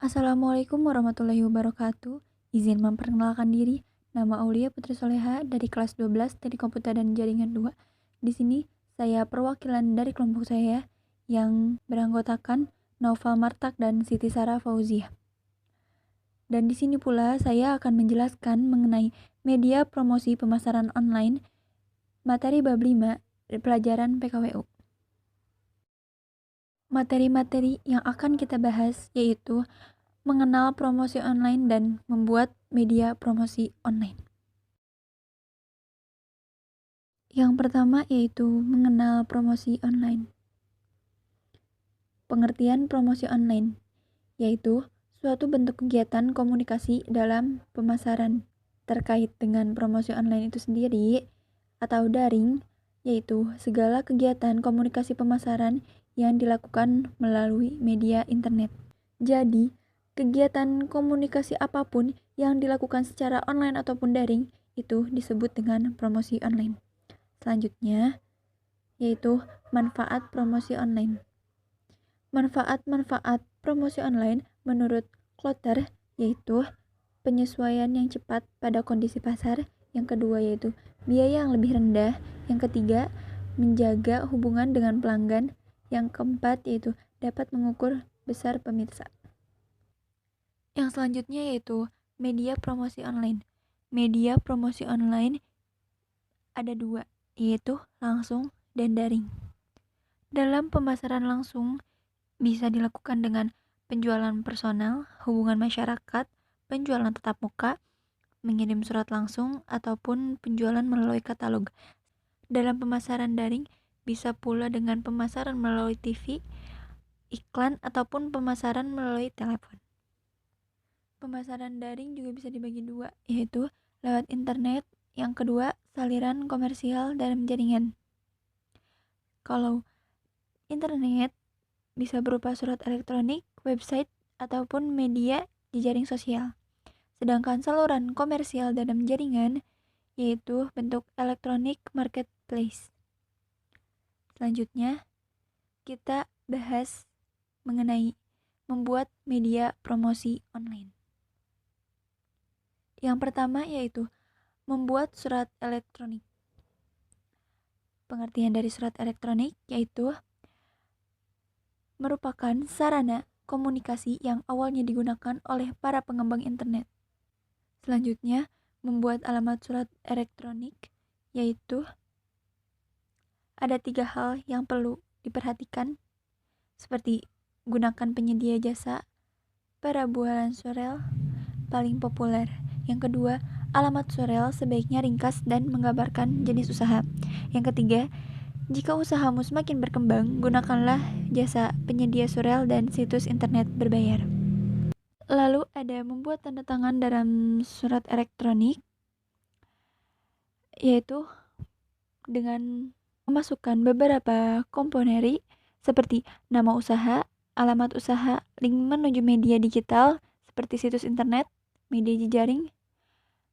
Assalamualaikum warahmatullahi wabarakatuh. Izin memperkenalkan diri, nama Aulia Putri Soleha dari kelas 12 Teknik Komputer dan Jaringan 2. Di sini saya perwakilan dari kelompok saya yang beranggotakan Naufal Martak dan Siti Sarah Fauziah. Dan di sini pula saya akan menjelaskan mengenai media promosi pemasaran online, materi bab 5, pelajaran PKWU. Materi-materi yang akan kita bahas yaitu mengenal promosi online dan membuat media promosi online. Yang pertama yaitu mengenal promosi online. Pengertian promosi online yaitu suatu bentuk kegiatan komunikasi dalam pemasaran terkait dengan promosi online itu sendiri atau daring, yaitu segala kegiatan komunikasi pemasaran yang dilakukan melalui media internet. Jadi, kegiatan komunikasi apapun yang dilakukan secara online ataupun daring itu disebut dengan promosi online. Selanjutnya, yaitu manfaat promosi online. Manfaat-manfaat promosi online menurut Klotter yaitu penyesuaian yang cepat pada kondisi pasar. Yang kedua yaitu biaya yang lebih rendah. Yang ketiga, menjaga hubungan dengan pelanggan. Yang keempat yaitu dapat mengukur besar pemirsa. Yang selanjutnya yaitu media promosi online. Media promosi online ada dua, yaitu langsung dan daring. Dalam pemasaran langsung bisa dilakukan dengan penjualan personal, hubungan masyarakat, penjualan tatap muka, mengirim surat langsung, ataupun penjualan melalui katalog. Dalam pemasaran daring bisa pula dengan pemasaran melalui TV, iklan, ataupun pemasaran melalui telepon. Pemasaran daring juga bisa dibagi dua, yaitu lewat internet. Yang kedua, saliran komersial dalam jaringan. Kalau internet bisa berupa surat elektronik, website, ataupun media jejaring sosial. Sedangkan saluran komersial dalam jaringan yaitu bentuk elektronik marketplace. Selanjutnya, kita bahas mengenai membuat media promosi online. Yang pertama yaitu membuat surat elektronik. Pengertian dari surat elektronik yaitu merupakan sarana komunikasi yang awalnya digunakan oleh para pengembang internet. Selanjutnya, membuat alamat surat elektronik yaitu ada 3 hal yang perlu diperhatikan, seperti gunakan penyedia jasa, perabualan surel paling populer. Yang kedua, alamat surel sebaiknya ringkas dan menggambarkan jenis usaha. Yang ketiga, jika usahamu semakin berkembang, gunakanlah jasa penyedia surel dan situs internet berbayar. Lalu ada membuat tanda tangan dalam surat elektronik, yaitu dengan memasukkan beberapa komponeri seperti nama usaha, alamat usaha, link menuju media digital seperti situs internet, media jejaring,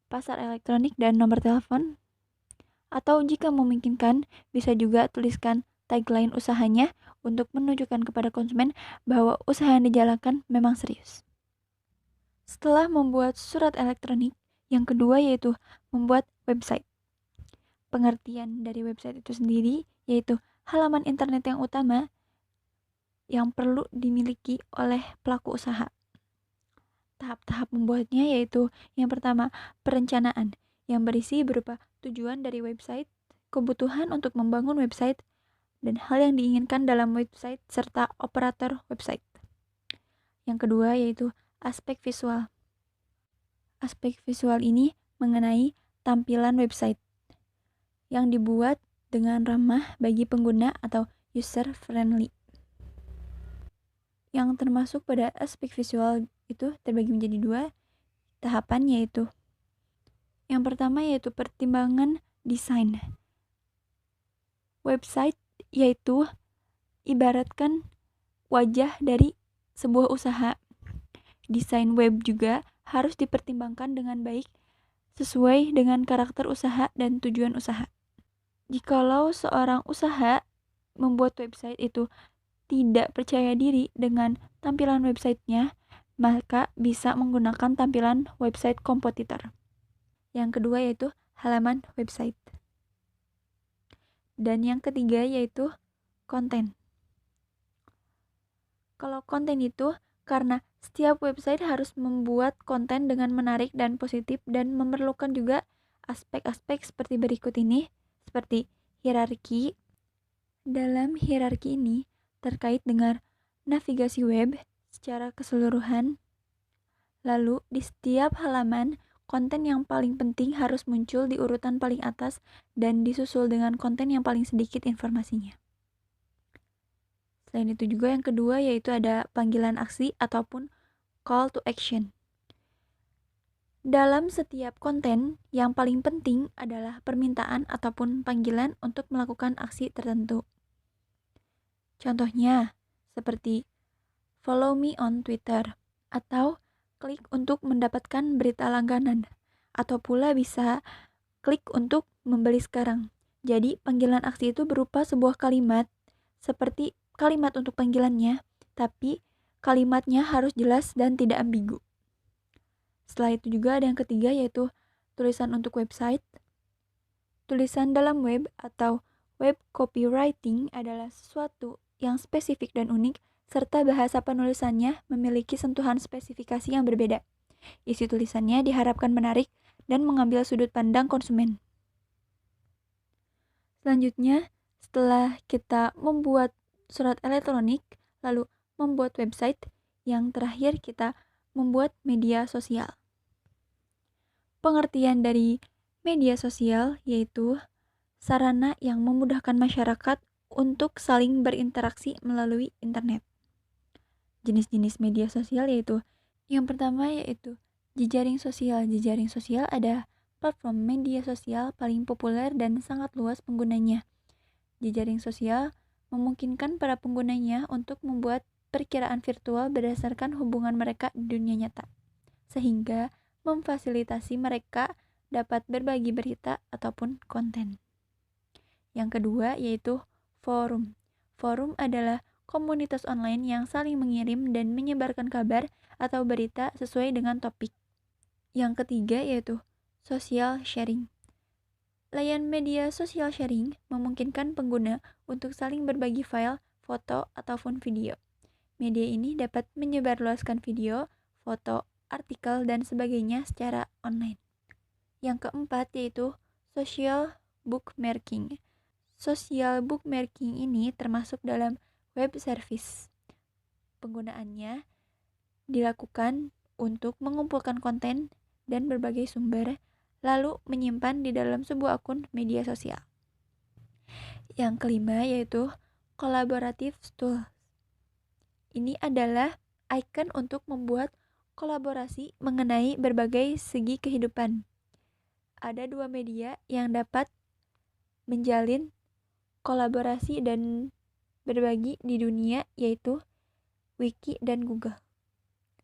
pasar elektronik, dan nomor telepon. Atau jika memungkinkan, bisa juga tuliskan tagline usahanya untuk menunjukkan kepada konsumen bahwa usaha yang dijalankan memang serius. Setelah membuat surat elektronik, yang kedua yaitu membuat website. Pengertian dari website itu sendiri yaitu halaman internet yang utama yang perlu dimiliki oleh pelaku usaha. Tahap-tahap membuatnya yaitu yang pertama, perencanaan yang berisi berupa tujuan dari website, kebutuhan untuk membangun website, dan hal yang diinginkan dalam website serta operator website. Yang kedua yaitu aspek visual. Aspek visual ini mengenai tampilan website yang dibuat dengan ramah bagi pengguna atau user friendly. Yang termasuk pada aspek visual itu terbagi menjadi 2 tahapan, yaitu yang pertama yaitu pertimbangan desain. Website yaitu ibaratkan wajah dari sebuah usaha. Desain web juga harus dipertimbangkan dengan baik sesuai dengan karakter usaha dan tujuan usaha. Jikalau seorang usaha membuat website itu tidak percaya diri dengan tampilan websitenya, maka bisa menggunakan tampilan website kompetitor. Yang kedua yaitu halaman website. Dan yang ketiga yaitu konten. Kalau konten itu karena setiap website harus membuat konten dengan menarik dan positif dan memerlukan juga aspek-aspek seperti berikut ini, seperti hierarki. Dalam hierarki ini terkait dengan navigasi web secara keseluruhan. Lalu di setiap halaman, konten yang paling penting harus muncul di urutan paling atas dan disusul dengan konten yang paling sedikit informasinya. Selain itu juga yang kedua yaitu ada panggilan aksi ataupun call to action. Dalam setiap konten, yang paling penting adalah permintaan ataupun panggilan untuk melakukan aksi tertentu. Contohnya, seperti follow me on Twitter, atau klik untuk mendapatkan berita langganan, atau pula bisa klik untuk membeli sekarang. Jadi, panggilan aksi itu berupa sebuah kalimat, seperti kalimat untuk panggilannya, tapi kalimatnya harus jelas dan tidak ambigu. Setelah itu juga ada yang ketiga yaitu tulisan untuk website. Tulisan dalam web atau web copywriting adalah sesuatu yang spesifik dan unik, serta bahasa penulisannya memiliki sentuhan spesifikasi yang berbeda. Isi tulisannya diharapkan menarik dan mengambil sudut pandang konsumen. Selanjutnya, setelah kita membuat surat elektronik, lalu membuat website, yang terakhir kita membuat media sosial. Pengertian dari media sosial yaitu sarana yang memudahkan masyarakat untuk saling berinteraksi melalui internet. Jenis-jenis media sosial yaitu yang pertama yaitu jejaring sosial. Jejaring sosial ada platform media sosial paling populer dan sangat luas penggunanya. Jejaring sosial memungkinkan para penggunanya untuk membuat perkiraan virtual berdasarkan hubungan mereka di dunia nyata, sehingga memfasilitasi mereka dapat berbagi berita ataupun konten. Yang kedua yaitu forum. Forum adalah komunitas online yang saling mengirim dan menyebarkan kabar atau berita sesuai dengan topik. Yang ketiga yaitu social sharing. Layanan media social sharing memungkinkan pengguna untuk saling berbagi file, foto, ataupun video. Media ini dapat menyebarluaskan video, foto, artikel, dan sebagainya secara online. Yang keempat yaitu social bookmarking. Social bookmarking ini termasuk dalam web service. Penggunaannya dilakukan untuk mengumpulkan konten dan berbagai sumber, lalu menyimpan di dalam sebuah akun media sosial. Yang kelima yaitu collaborative tools. Ini adalah icon untuk membuat kolaborasi mengenai berbagai segi kehidupan. Ada dua media yang dapat menjalin kolaborasi dan berbagi di dunia yaitu Wiki dan Google.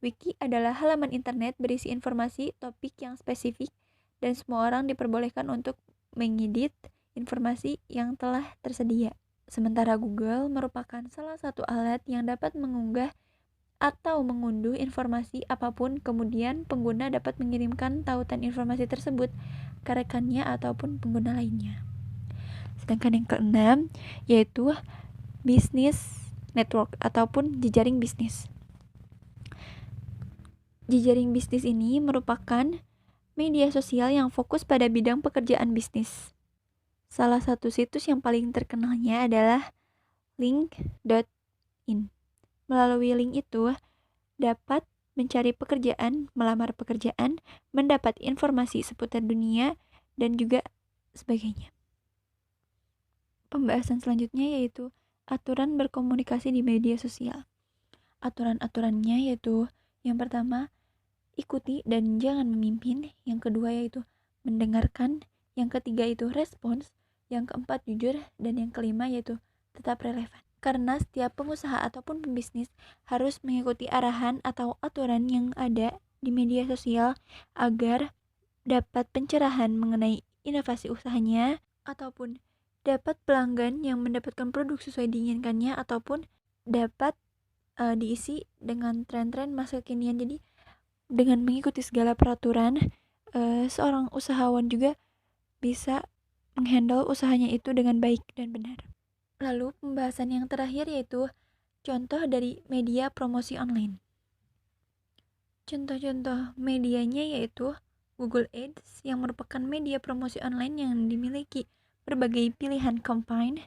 Wiki adalah halaman internet berisi informasi topik yang spesifik dan semua orang diperbolehkan untuk mengedit informasi yang telah tersedia. Sementara Google merupakan salah satu alat yang dapat mengunggah atau mengunduh informasi apapun, kemudian pengguna dapat mengirimkan tautan informasi tersebut ke rekannya ataupun pengguna lainnya. Sedangkan yang keenam yaitu business network ataupun jejaring bisnis. Jejaring bisnis ini merupakan media sosial yang fokus pada bidang pekerjaan bisnis. Salah satu situs yang paling terkenalnya adalah LinkedIn. Melalui link itu dapat mencari pekerjaan, melamar pekerjaan, mendapat informasi seputar dunia, dan juga sebagainya. Pembahasan selanjutnya yaitu aturan berkomunikasi di media sosial. Aturan-aturannya yaitu yang pertama, ikuti dan jangan memimpin. Yang kedua yaitu mendengarkan. Yang ketiga itu respons. Yang keempat jujur. Dan yang kelima yaitu tetap relevan. Karena setiap pengusaha ataupun pembisnis harus mengikuti arahan atau aturan yang ada di media sosial agar dapat pencerahan mengenai inovasi usahanya ataupun dapat pelanggan yang mendapatkan produk sesuai diinginkannya ataupun dapat diisi dengan tren-tren masa kekinian. Jadi dengan mengikuti segala peraturan, seorang usahawan juga bisa menghandle usahanya itu dengan baik dan benar. Lalu pembahasan yang terakhir yaitu contoh dari media promosi online. Contoh-contoh medianya yaitu Google Ads yang merupakan media promosi online yang dimiliki berbagai pilihan campaign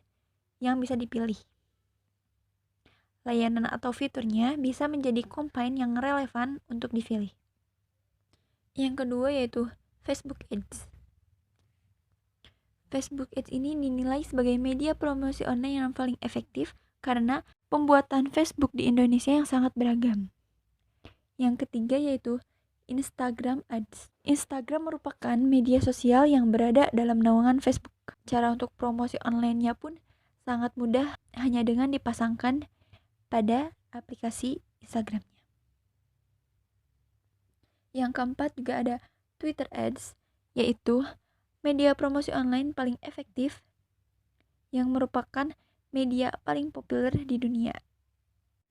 yang bisa dipilih. Layanan atau fiturnya bisa menjadi campaign yang relevan untuk dipilih. Yang kedua yaitu Facebook Ads. Facebook Ads ini dinilai sebagai media promosi online yang paling efektif karena pembuatan Facebook di Indonesia yang sangat beragam. Yang ketiga yaitu Instagram Ads. Instagram merupakan media sosial yang berada dalam naungan Facebook. Cara untuk promosi online-nya pun sangat mudah hanya dengan dipasangkan pada aplikasi Instagramnya. Yang keempat juga ada Twitter Ads, yaitu media promosi online paling efektif yang merupakan media paling populer di dunia.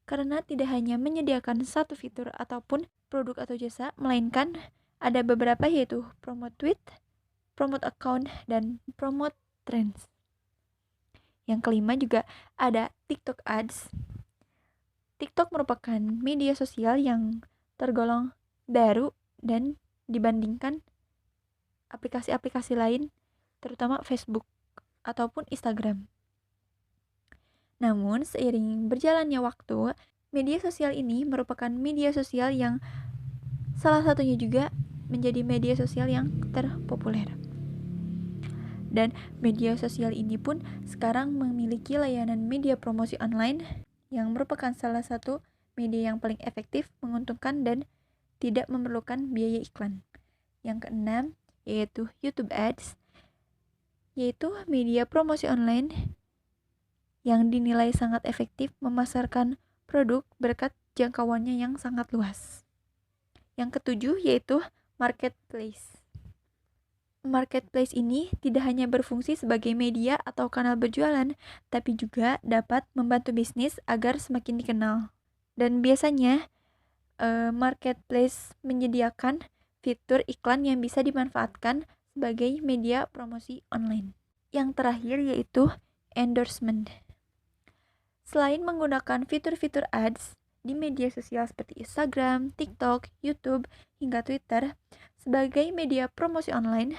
Karena tidak hanya menyediakan satu fitur ataupun produk atau jasa, melainkan ada beberapa yaitu promote tweet, promote account, dan promote trends. Yang kelima juga ada TikTok Ads. TikTok merupakan media sosial yang tergolong baru dan dibandingkan aplikasi-aplikasi lain, terutama Facebook ataupun Instagram. Namun, seiring berjalannya waktu, media sosial ini merupakan media sosial yang salah satunya juga menjadi media sosial yang terpopuler. Dan media sosial ini pun sekarang memiliki layanan media promosi online yang merupakan salah satu media yang paling efektif, menguntungkan, dan tidak memerlukan biaya iklan. Yang keenam yaitu YouTube Ads, yaitu media promosi online yang dinilai sangat efektif memasarkan produk berkat jangkauannya yang sangat luas. Yang ketujuh yaitu Marketplace. Marketplace ini tidak hanya berfungsi sebagai media atau kanal berjualan, tapi juga dapat membantu bisnis agar semakin dikenal. Dan biasanya Marketplace menyediakan fitur iklan yang bisa dimanfaatkan sebagai media promosi online. Yang terakhir yaitu endorsement. Selain menggunakan fitur-fitur ads di media sosial seperti Instagram, TikTok, YouTube, hingga Twitter, sebagai media promosi online,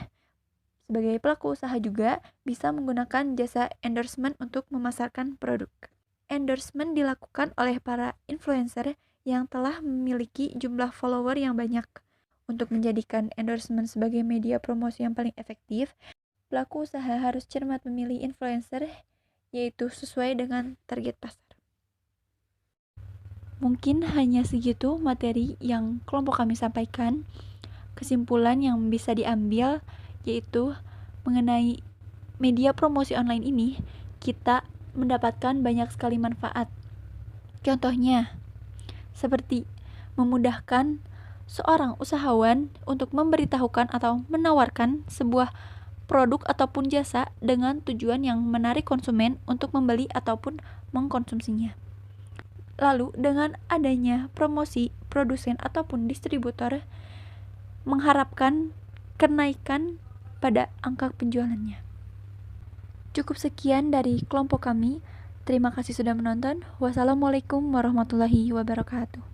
sebagai pelaku usaha juga bisa menggunakan jasa endorsement untuk memasarkan produk. Endorsement dilakukan oleh para influencer yang telah memiliki jumlah follower yang banyak. Untuk menjadikan endorsement sebagai media promosi yang paling efektif, pelaku usaha harus cermat memilih influencer, yaitu sesuai dengan target pasar. Mungkin hanya segitu materi yang kelompok kami sampaikan. Kesimpulan yang bisa diambil yaitu mengenai media promosi online ini, kita mendapatkan banyak sekali manfaat. Contohnya, seperti memudahkan seorang usahawan untuk memberitahukan atau menawarkan sebuah produk ataupun jasa dengan tujuan yang menarik konsumen untuk membeli ataupun mengkonsumsinya. Lalu, dengan adanya promosi, produsen ataupun distributor mengharapkan kenaikan pada angka penjualannya. Cukup sekian dari kelompok kami. Terima kasih sudah menonton. Wassalamualaikum warahmatullahi wabarakatuh.